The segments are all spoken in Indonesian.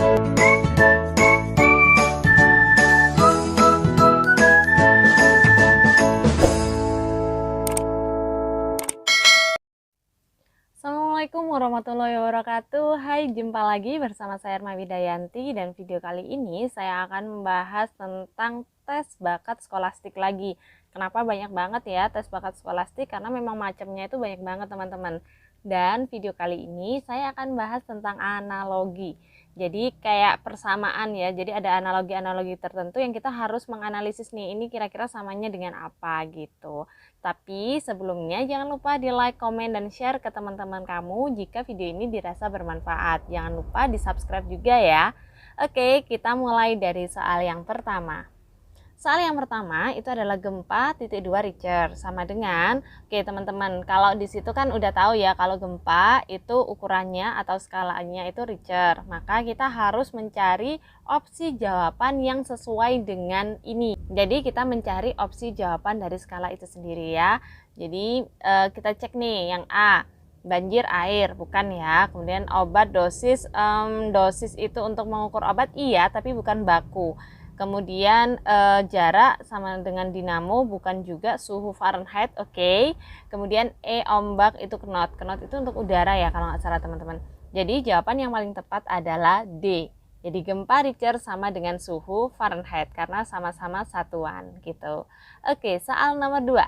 Assalamualaikum warahmatullahi wabarakatuh. Hai, jumpa lagi bersama saya Irma Widayanti, dan video kali ini saya akan membahas tentang tes bakat skolastik lagi. Kenapa banyak banget ya tes bakat skolastik? Karena memang macamnya itu banyak banget teman-teman. Dan video kali ini saya akan bahas tentang analogi. Jadi kayak persamaan ya. Jadi ada analogi-analogi tertentu yang kita harus menganalisis nih, ini kira-kira samanya dengan apa gitu. Tapi sebelumnya jangan lupa di like, komen, dan share ke teman-teman kamu jika video ini dirasa bermanfaat. Jangan lupa di subscribe juga ya. Oke, kita mulai dari soal yang pertama. Soal yang pertama itu adalah gempa titik 2 Richter sama dengan, oke teman-teman, kalau di situ kan udah tahu ya kalau gempa itu ukurannya atau skalanya itu Richter. Maka kita harus mencari opsi jawaban yang sesuai dengan ini. Jadi kita mencari opsi jawaban dari skala itu sendiri ya. Jadi kita cek nih yang A. Banjir air, bukan ya. Kemudian obat dosis, dosis itu untuk mengukur obat iya, tapi bukan baku. Kemudian jarak sama dengan dinamo, bukan juga. Suhu Fahrenheit, oke. Kemudian ombak itu knot. Knot itu untuk udara ya kalau nggak salah teman-teman. Jadi jawaban yang paling tepat adalah D. Jadi gempa Richter sama dengan suhu Fahrenheit karena sama-sama satuan gitu. Oke, soal nomor 2.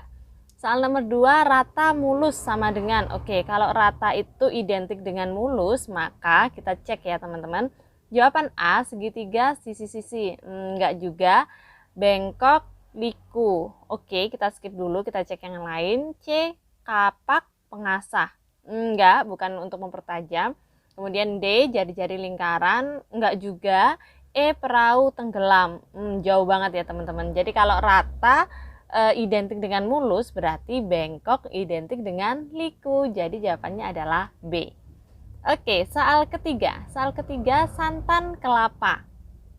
Soal nomor 2, rata mulus sama dengan, oke, kalau rata itu identik dengan mulus, maka kita cek ya teman-teman. Jawaban A, segitiga sisi-sisi. Enggak juga. Bengkok, liku. Oke, kita skip dulu, kita cek yang lain. C, kapak pengasah. Enggak, bukan untuk mempertajam. Kemudian D, jari-jari lingkaran. Enggak juga. E, perahu tenggelam. Jauh banget ya teman-teman. Jadi kalau rata identik dengan mulus, berarti bengkok identik dengan liku. Jadi jawabannya adalah B. Oke, soal ketiga. Soal ketiga, santan kelapa.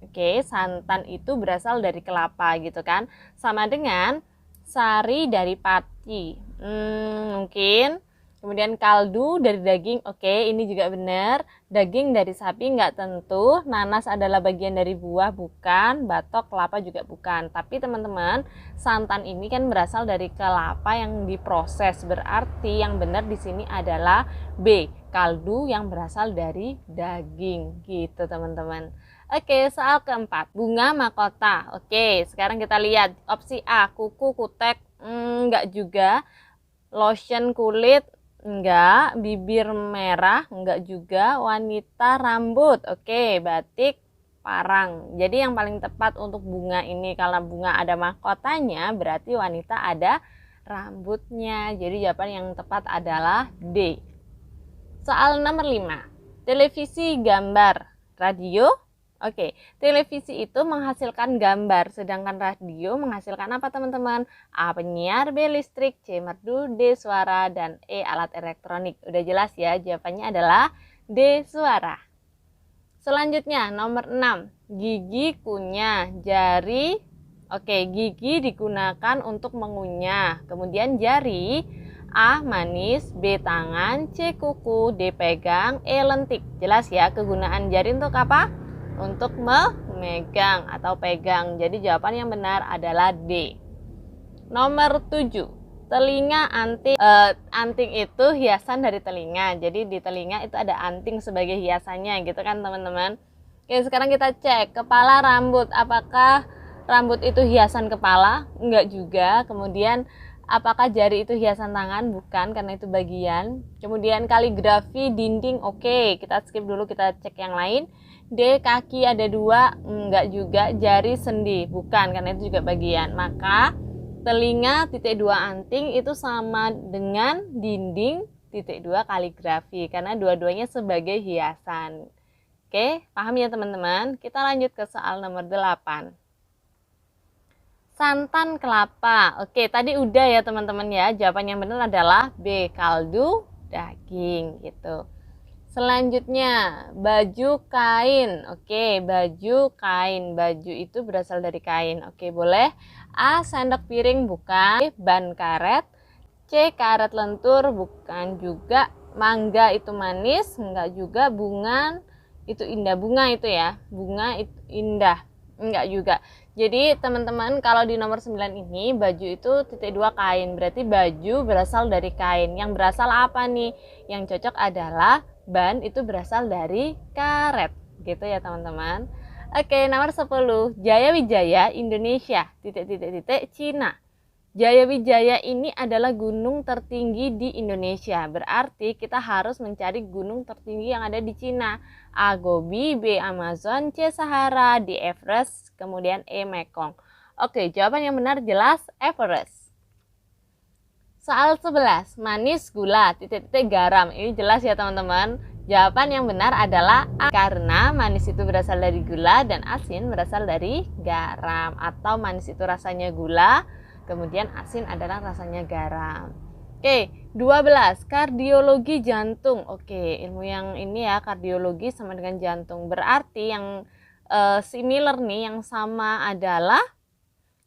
Oke, santan itu berasal dari kelapa gitu kan. Sama dengan sari dari pati. Mungkin. Kemudian kaldu dari daging. Oke, ini juga benar. Daging dari sapi nggak tentu. Nanas adalah bagian dari buah, bukan. Batok kelapa juga bukan. Tapi teman-teman, santan ini kan berasal dari kelapa yang diproses. Berarti yang benar di sini adalah B, kaldu yang berasal dari daging gitu teman-teman. Oke, soal keempat, bunga mahkota. Oke, sekarang kita lihat opsi A, kuku kutek. Enggak juga. Lotion kulit, enggak. Bibir merah, enggak juga. Wanita rambut, oke. Batik parang. Jadi yang paling tepat untuk bunga ini, kalau bunga ada mahkotanya, berarti wanita ada rambutnya. Jadi jawaban yang tepat adalah D. Soal nomor 5. Televisi, gambar, radio. Oke, televisi itu menghasilkan gambar, sedangkan radio menghasilkan apa teman-teman? A, penyiar, B, listrik, C, merdu, D, suara, dan E, alat elektronik. Udah jelas ya, jawabannya adalah D, suara. Selanjutnya, nomor 6. Gigi, kunyah, jari. Oke, gigi digunakan untuk mengunyah. Kemudian jari, A, manis, B, tangan, C, kuku, D, pegang, E, lentik. Jelas ya, kegunaan jari untuk apa? Untuk memegang atau pegang. Jadi jawaban yang benar adalah D. Nomor 7. Telinga anting. Anting itu hiasan dari telinga. Jadi di telinga itu ada anting sebagai hiasannya gitu kan teman-teman. Oke, sekarang kita cek kepala, rambut. Apakah rambut itu hiasan kepala? Enggak juga. Kemudian apakah jari itu hiasan tangan? Bukan, karena itu bagian. Kemudian kaligrafi dinding, oke. Kita skip dulu, kita cek yang lain. D, kaki ada 2, enggak juga. Jari sendi, bukan, karena itu juga bagian. Maka telinga titik 2 anting itu sama dengan dinding titik 2 kaligrafi, karena dua-duanya sebagai hiasan. Oke, paham ya teman-teman? Kita lanjut ke soal nomor 8. Santan kelapa. Oke, tadi udah ya teman-teman ya. Jawaban yang benar adalah B, kaldu daging gitu. Selanjutnya, baju kain. Oke, baju kain. Baju itu berasal dari kain. Oke, boleh. A, sendok piring, bukan. B, ban karet. C, karet lentur, bukan juga. Mangga itu manis, enggak juga. Bunga Itu indah, bunga itu ya. Bunga itu indah. Enggak juga. Jadi teman-teman, kalau di nomor 9 ini baju itu titik dua kain. Berarti baju berasal dari kain. Yang berasal apa nih? Yang cocok adalah ban itu berasal dari karet. Gitu ya teman-teman. Oke, nomor 10. Jaya Wijaya Indonesia titik Cina. Jaya Wijaya ini adalah gunung tertinggi di Indonesia. Berarti kita harus mencari gunung tertinggi yang ada di Cina. A. Gobi, B. Amazon, C. Sahara, D. Everest, kemudian E. Mekong. Oke, jawaban yang benar jelas Everest. Soal 11. Manis, gula, titik garam. Ini jelas ya teman-teman. Jawaban yang benar adalah A, karena manis itu berasal dari gula dan asin berasal dari garam. Atau manis itu rasanya gula, kemudian asin adalah rasanya garam. Oke, 12. Kardiologi jantung. Oke, ilmu yang ini ya, kardiologi sama dengan jantung. Berarti yang similar nih, yang sama adalah,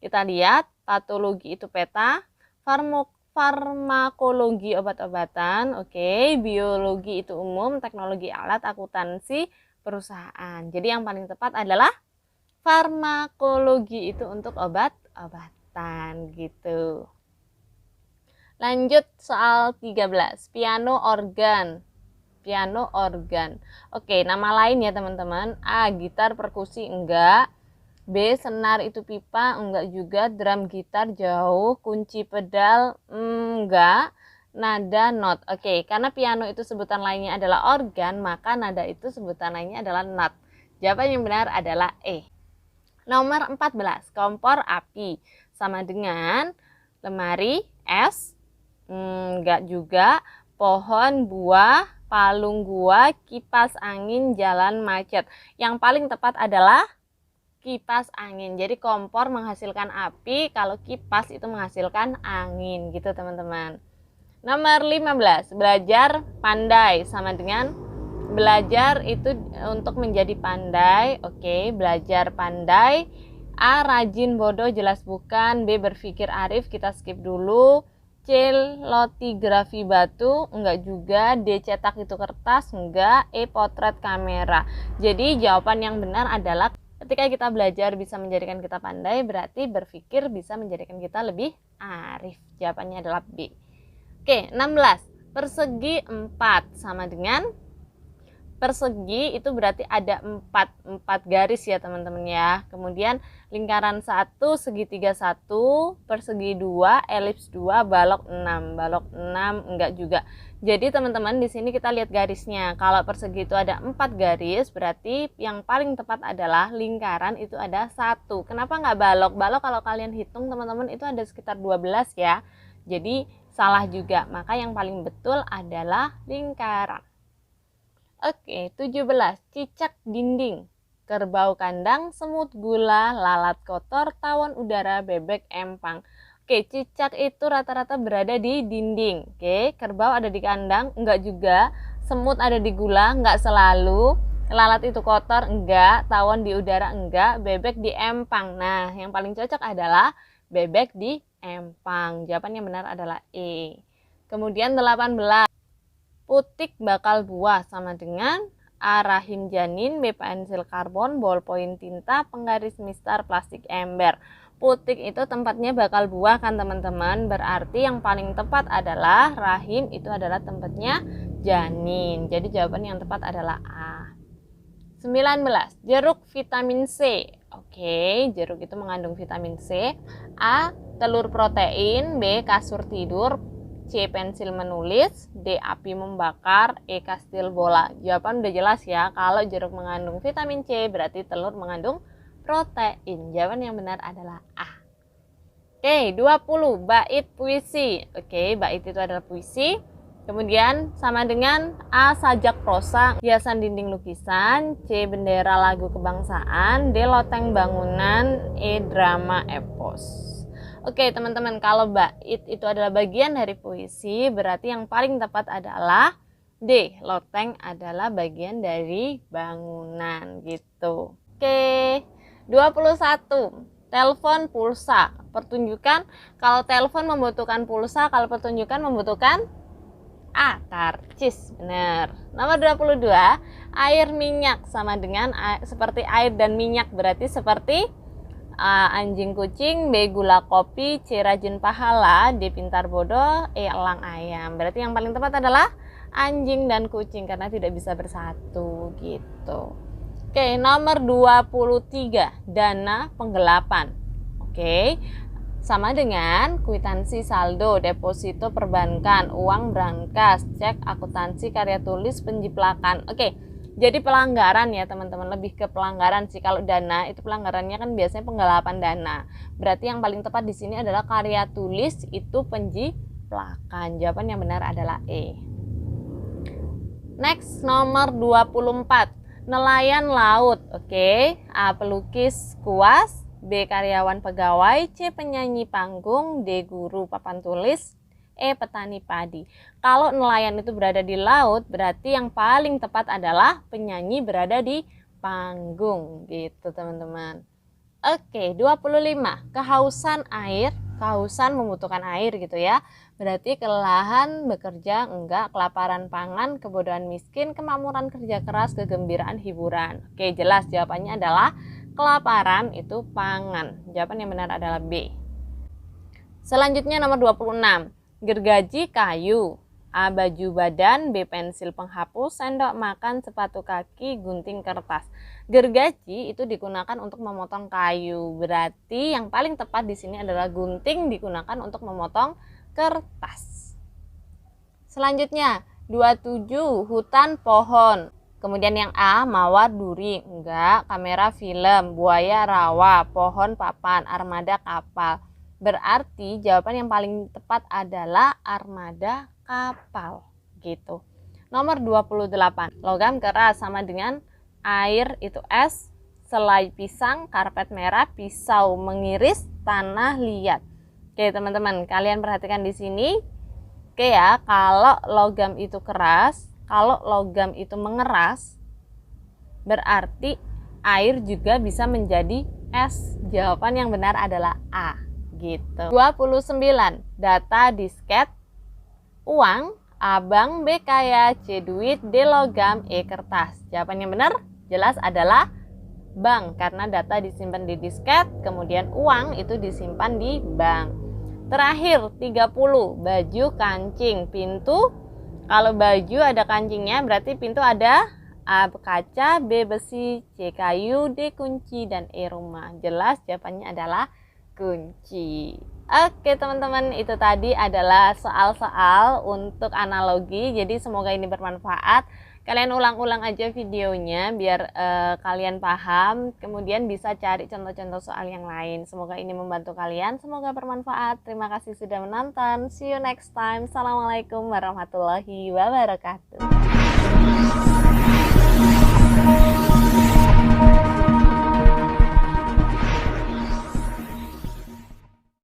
kita lihat, patologi itu peta, farmakologi obat-obatan, oke, biologi itu umum, teknologi alat, akuntansi, perusahaan. Jadi yang paling tepat adalah farmakologi itu untuk obat-obatan gitu. Lanjut soal 13, piano organ. Piano organ. Oke, nama lain ya teman-teman. A, gitar perkusi enggak. B, senar itu pipa, enggak juga. Drum gitar jauh. Kunci pedal enggak. Nada not. Oke, karena piano itu sebutan lainnya adalah organ, maka nada itu sebutan lainnya adalah not. Jawaban yang benar adalah E. Nomor 14, kompor api. Sama dengan lemari, es, enggak juga. Pohon, buah, palung gua, kipas angin, jalan macet. Yang paling tepat adalah kipas angin. Jadi kompor menghasilkan api, kalau kipas itu menghasilkan angin gitu teman-teman. Nomor 15, belajar pandai. Sama dengan belajar itu untuk menjadi pandai. Oke, belajar pandai. A, rajin bodoh, jelas bukan. B, berpikir arif, kita skip dulu. C, lotigrafi batu, enggak juga. D, cetak itu kertas, enggak. E, potret kamera. Jadi jawaban yang benar adalah ketika kita belajar bisa menjadikan kita pandai, berarti berpikir bisa menjadikan kita lebih arif. Jawabannya adalah B. Oke, 16. Persegi 4 sama dengan persegi itu berarti ada 4 garis ya teman-teman ya. Kemudian lingkaran 1, segitiga 1, persegi 2, elips 2, balok 6. Balok 6 enggak juga. Jadi teman-teman di sini kita lihat garisnya. Kalau persegi itu ada 4 garis, berarti yang paling tepat adalah lingkaran itu ada 1. Kenapa enggak balok? Balok kalau kalian hitung teman-teman itu ada sekitar 12 ya. Jadi salah juga. Maka yang paling betul adalah lingkaran. Oke, 17. Cicak dinding, kerbau kandang, semut gula, lalat kotor, tawon udara, bebek empang. Oke, cicak itu rata-rata berada di dinding. Oke, kerbau ada di kandang, enggak juga. Semut ada di gula, enggak selalu. Lalat itu kotor, enggak. Tawon di udara, enggak. Bebek di empang. Nah, yang paling cocok adalah bebek di empang. Jawaban yang benar adalah E. Kemudian 18. Putik bakal buah sama dengan A, rahim janin, B, pensil karbon, ballpoint tinta, penggaris mistar, plastik ember. Putik itu tempatnya bakal buah kan teman-teman. Berarti yang paling tepat adalah rahim itu adalah tempatnya janin. Jadi jawaban yang tepat adalah A. 19. Jeruk vitamin C. Oke, jeruk itu mengandung vitamin C. A, telur protein, B, kasur tidur, C, pensil menulis, D, api membakar, E, kastil bola. Jawaban udah jelas ya, kalau jeruk mengandung vitamin C berarti telur mengandung protein. Jawaban yang benar adalah A. Oke, 20. Bait puisi. Oke, bait itu adalah puisi. Kemudian sama dengan A, sajak prosa, hiasan dinding lukisan, C, bendera lagu kebangsaan, D, loteng bangunan, E, drama epos. Oke teman-teman, kalau bait itu adalah bagian dari puisi, berarti yang paling tepat adalah D, loteng adalah bagian dari bangunan gitu. Oke, 21. Telepon pulsa. Pertunjukan, kalau telepon membutuhkan pulsa, kalau pertunjukan membutuhkan A. Karcis. Benar. Nomor 22, air minyak sama dengan seperti air dan minyak, berarti seperti A. Anjing kucing, B. Gula kopi, C. Rajin pahala, D. Pintar bodoh, E. Elang ayam. Berarti yang paling tepat adalah anjing dan kucing karena tidak bisa bersatu gitu. Oke, nomor 23, dana penggelapan. Oke, sama dengan kwitansi saldo, deposito perbankan, uang brankas, cek akuntansi, karya tulis, penjiplakan. Oke, jadi pelanggaran ya teman-teman, lebih ke pelanggaran sih. Kalau dana itu pelanggarannya kan biasanya penggelapan dana. Berarti yang paling tepat di sini adalah karya tulis itu penjiplakan. Jawaban yang benar adalah E. Next, nomor 24. Nelayan laut. Oke, A. Pelukis kuas, B. Karyawan pegawai, C. Penyanyi panggung, D. Guru papan tulis, E. Petani padi. Kalau nelayan itu berada di laut, berarti yang paling tepat adalah penyanyi berada di panggung gitu teman-teman. Oke, 25. Kehausan air, kehausan membutuhkan air gitu ya. Berarti kelelahan bekerja enggak, kelaparan pangan, kebodohan miskin, kemakmuran kerja keras, kegembiraan hiburan. Oke, jelas jawabannya adalah kelaparan itu pangan. Jawaban yang benar adalah B. Selanjutnya nomor 26. Gergaji kayu. A. Baju badan, B. Pensil penghapus, sendok makan, sepatu kaki, gunting kertas. Gergaji itu digunakan untuk memotong kayu. Berarti yang paling tepat di sini adalah gunting digunakan untuk memotong kertas. Selanjutnya 27, hutan pohon. Kemudian yang A, mawar duri, enggak, kamera film, buaya rawa, pohon papan, armada kapal. Berarti jawaban yang paling tepat adalah armada kapal gitu. Nomor 28, logam keras sama dengan air itu es, selai pisang, karpet merah, pisau mengiris, tanah liat. Oke teman-teman, kalian perhatikan di sini. Oke ya, kalau logam itu keras, kalau logam itu mengeras, berarti air juga bisa menjadi es. Jawaban yang benar adalah A gitu. 29, data disket, uang, A bank, B kaya, C duit, D logam, E kertas. Jawaban yang benar jelas adalah bank karena data disimpan di disket, kemudian uang itu disimpan di bank. Terakhir 30, baju, kancing, pintu. Kalau baju ada kancingnya berarti pintu ada A kaca, B besi, C kayu, D kunci, dan E rumah. Jelas jawabannya adalah kunci. Oke teman-teman, itu tadi adalah soal-soal untuk analogi. Jadi semoga ini bermanfaat. Kalian ulang-ulang aja videonya biar kalian paham. Kemudian bisa cari contoh-contoh soal yang lain. Semoga ini membantu kalian. Semoga bermanfaat. Terima kasih sudah menonton. See you next time. Assalamualaikum warahmatullahi wabarakatuh.